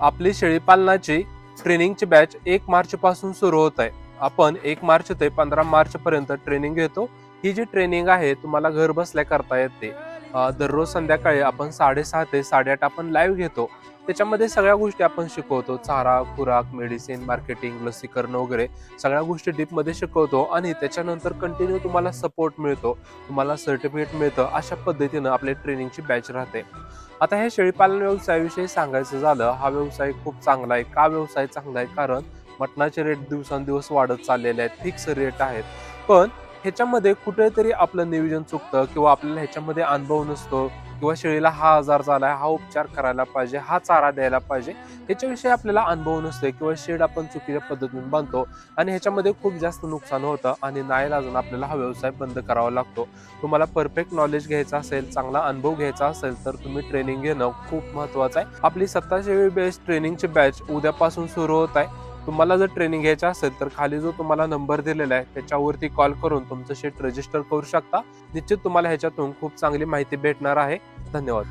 आपली शेळीपालनाची ट्रेनिंगची बॅच 1 मार्च पासून सुरू होत आहे. आपण 1 मार्च ते 15 मार्च पर्यंत ट्रेनिंग घेतो. ही जी ट्रेनिंग आहे तुम्हाला घर बसल्या करता येते. दररोज संध्याकाळी आपण 6:30 ते 8:30 आपण लाईव्ह घेतो. त्याच्यामध्ये सगळ्या गोष्टी आपण शिकवतो. चारा, खुराक, मेडिसिन, मार्केटिंग, लसीकरण वगैरे सगळ्या गोष्टी डीपमध्ये शिकवतो आणि त्याच्यानंतर कंटिन्यू तुम्हाला सपोर्ट मिळतो. तुम्हाला सर्टिफिकेट मिळतं. अशा पद्धतीनं आपली ट्रेनिंगची बॅच राहते. आता हे शेळीपालन व्यवसायाविषयी सांगायचं झालं, हा व्यवसाय खूप चांगला आहे. का व्यवसाय चांगला आहे? कारण मटणाचे रेट दिवसेंदिवस वाढत चाललेले आहेत. फिक्स रेट आहेत. पण ह्याच्यामध्ये कुठेतरी आपलं नियोजन चुकतं किंवा आपल्याला ह्याच्यामध्ये अनुभव नसतो किंवा शेळीला हा आजार झालाय, हा उपचार करायला पाहिजे, हा चारा द्यायला पाहिजे. ह्याच्याविषयी आपल्याला अनुभव नसतो किंवा शेड आपण चुकीच्या पद्धतीने बांधतो आणि ह्याच्यामध्ये खूप जास्त नुकसान होतं आणि नाईलाजाने आपल्याला हा व्यवसाय बंद करावा लागतो. तुम्हाला परफेक्ट नॉलेज घ्यायचं असेल, चांगला अनुभव घ्यायचा असेल तर तुम्ही ट्रेनिंग घेणं खूप महत्त्वाचं आहे. आपली 27वी बेस्ट ट्रेनिंगची बॅच उद्यापासून सुरू होत आहे. तुम्हाला जर ट्रेनिंग घ्यायचं असेल तर खाली जो तुम्हाला नंबर दिलेला आहे त्याच्यावरती कॉल करून तुमचं शेट रजिस्टर करू शकता. निश्चित तुम्हाला ह्याच्यातून खूप चांगली माहिती भेटणार आहे. धन्यवाद.